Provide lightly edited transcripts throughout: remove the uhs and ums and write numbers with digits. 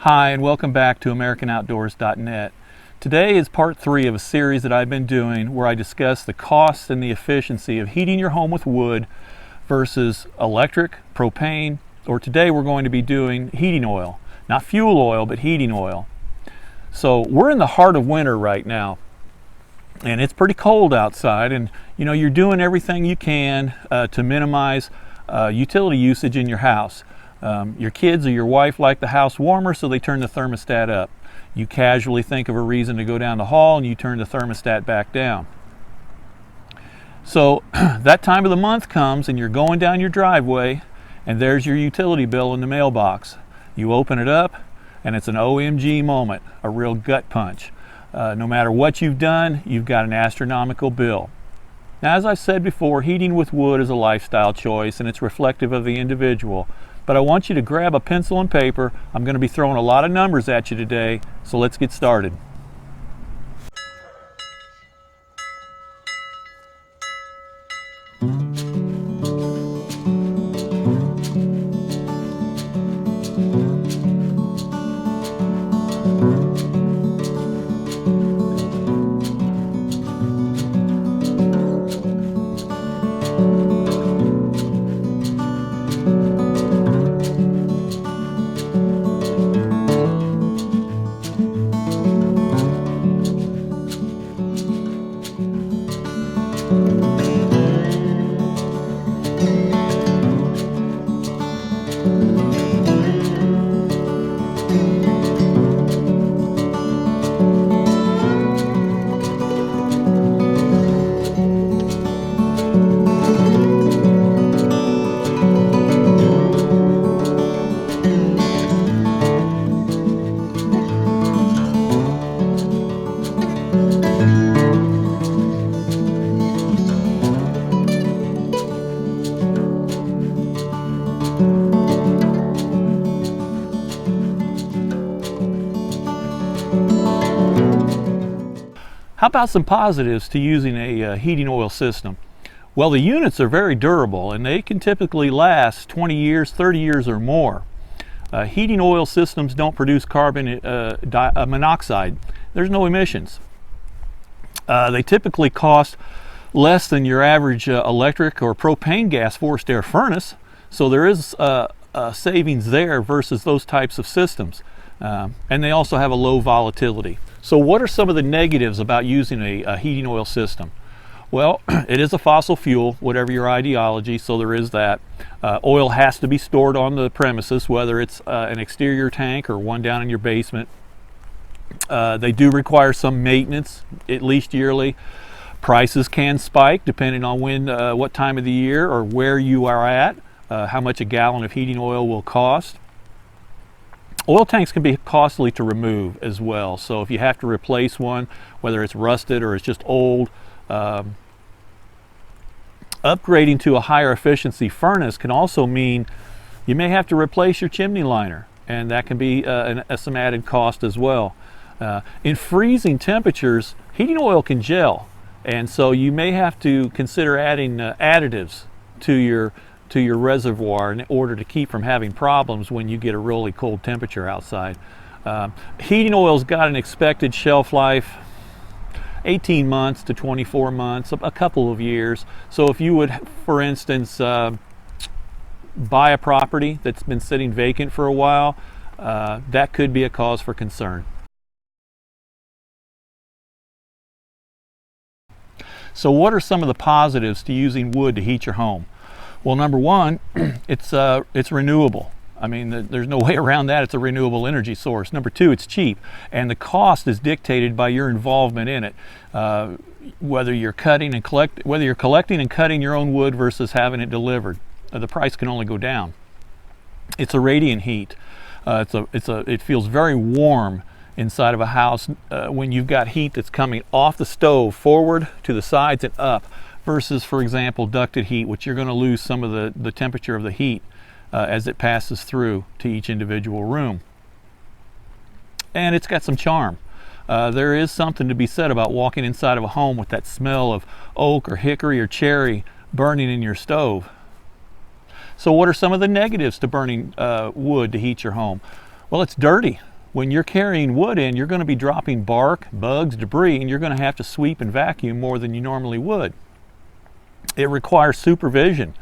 Hi, and welcome back to AmericanOutdoors.net. Today is part 3 of a series that I've been doing where I discuss the cost and the efficiency of heating your home with wood versus electric, propane, or today we're going to be doing heating oil. Not fuel oil, but heating oil. So we're in the heart of winter right now, and it's pretty cold outside, and you're doing everything you can to minimize utility usage in your house. Your kids or your wife like the house warmer, so they turn the thermostat up. You casually think of a reason to go down the hall and you turn the thermostat back down. So that time of the month comes and you're going down your driveway and there's your utility bill in the mailbox. You open it up and it's an OMG moment, a real gut punch. No matter what you've done, you've got an astronomical bill. Now, as I've said before, heating with wood is a lifestyle choice and it's reflective of the individual. But I want you to grab a pencil and paper. I'm going to be throwing a lot of numbers at you today, so let's get started. How about some positives to using a heating oil system? Well, the units are very durable and they can typically last 20 years, 30 years or more. Heating oil systems don't produce carbon monoxide. There's no emissions. They typically cost less than your average electric or propane gas forced air furnace, so there is savings there versus those types of systems. And they also have a low volatility. So what are some of the negatives about using a heating oil system? Well, it is a fossil fuel, whatever your ideology, so there is that. Oil has to be stored on the premises, whether it's an exterior tank or one down in your basement. They do require some maintenance, at least yearly. Prices can spike depending on what time of the year or where you are at, how much a gallon of heating oil will cost. Oil tanks can be costly to remove as well, so if you have to replace one, whether it's rusted or it's just old, upgrading to a higher efficiency furnace can also mean you may have to replace your chimney liner, and that can be some added cost as well. In freezing temperatures, heating oil can gel, and so you may have to consider adding additives to your reservoir in order to keep from having problems when you get a really cold temperature outside. Heating oil's got an expected shelf life 18 months to 24 months, a couple of years. So if you would, for instance, buy a property that's been sitting vacant for a while, that could be a cause for concern. So what are some of the positives to using wood to heat your home? Well, number one, it's renewable. I mean, there's no way around that. It's a renewable energy source. Number two, it's cheap, and the cost is dictated by your involvement in it. Whether you're collecting and cutting your own wood versus having it delivered, the price can only go down. It's a radiant heat. It feels very warm inside of a house when you've got heat that's coming off the stove forward to the sides and up, versus, for example, ducted heat, which you're going to lose some of the temperature of the heat as it passes through to each individual room. And it's got some charm. There is something to be said about walking inside of a home with that smell of oak or hickory or cherry burning in your stove. So what are some of the negatives to burning wood to heat your home? Well, it's dirty. When you're carrying wood in, you're going to be dropping bark, bugs, debris, and you're going to have to sweep and vacuum more than you normally would. It requires supervision.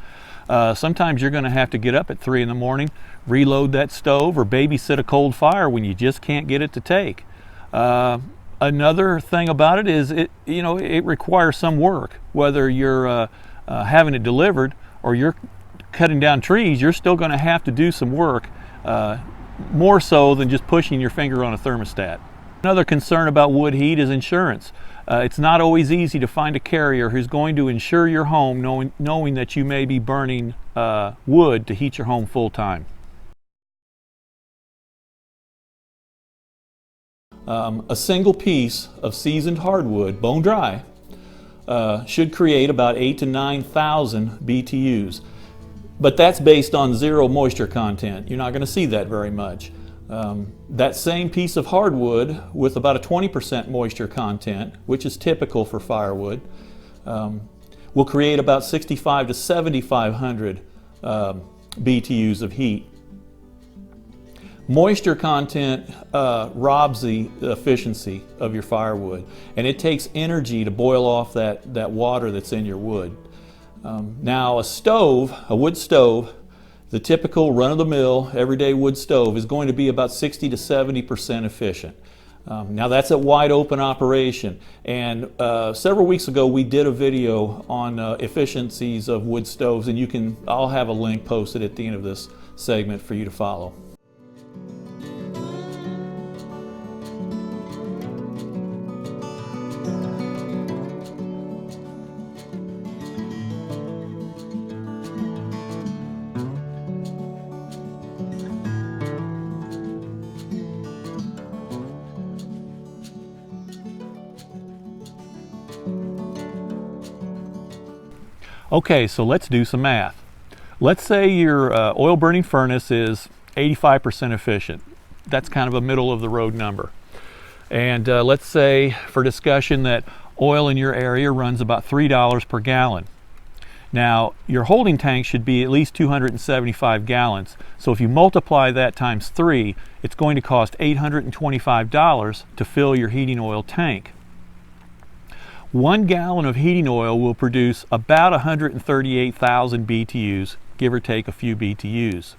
Sometimes you're going to have to get up at 3 in the morning, reload that stove, or babysit a cold fire when you just can't get it to take. Another thing about it is it requires some work. Whether you're having it delivered or you're cutting down trees, you're still going to have to do some work, more so than just pushing your finger on a thermostat. Another concern about wood heat is insurance. It's not always easy to find a carrier who's going to insure your home knowing that you may be burning wood to heat your home full time. A single piece of seasoned hardwood, bone dry, should create about 8,000 to 9,000 BTUs. But that's based on 0 moisture content. You're not going to see that very much. That same piece of hardwood with about a 20% moisture content, which is typical for firewood, will create about 6,500 to 7,500 BTUs of heat. Moisture content robs the efficiency of your firewood, and it takes energy to boil off that water that's in your wood. Now a wood stove, the typical run-of-the-mill everyday wood stove, is going to be about 60 to 70% efficient. Now that's a wide open operation, and several weeks ago we did a video on efficiencies of wood stoves, and I'll have a link posted at the end of this segment for you to follow. Okay, so let's do some math. Let's say your oil burning furnace is 85% efficient. That's kind of a middle of the road number. And let's say for discussion that oil in your area runs about $3 per gallon. Now your holding tank should be at least 275 gallons. So if you multiply that times 3, it's going to cost $825 to fill your heating oil tank. 1 gallon of heating oil will produce about 138,000 BTUs, give or take a few BTUs.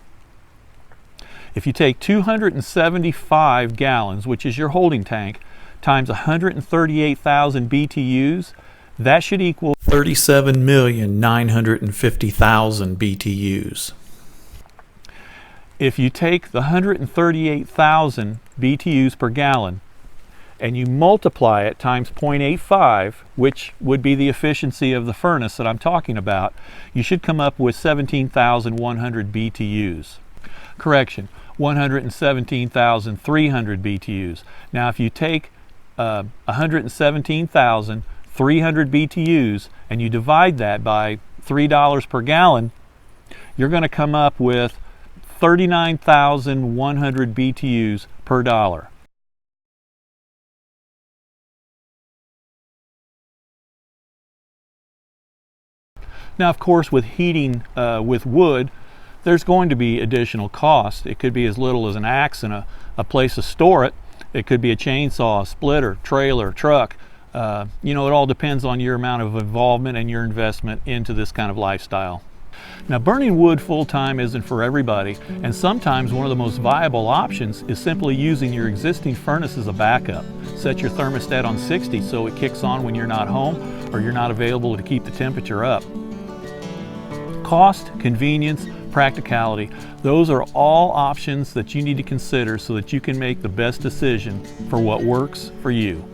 If you take 275 gallons, which is your holding tank, times 138,000 BTUs, that should equal 37,950,000 BTUs. If you take the 138,000 BTUs per gallon and you multiply it times 0.85, which would be the efficiency of the furnace that I'm talking about, you should come up with 17,100 BTUs. Correction, 117,300 BTUs. Now if you take 117,300 BTUs and you divide that by $3 per gallon, you're going to come up with 39,100 BTUs per dollar. Now, of course, with heating with wood, there's going to be additional cost. It could be as little as an axe and a place to store it. It could be a chainsaw, splitter, trailer, truck. It all depends on your amount of involvement and your investment into this kind of lifestyle. Now, burning wood full-time isn't for everybody, and sometimes one of the most viable options is simply using your existing furnace as a backup. Set your thermostat on 60 so it kicks on when you're not home or you're not available to keep the temperature up. Cost, convenience, practicality, those are all options that you need to consider so that you can make the best decision for what works for you.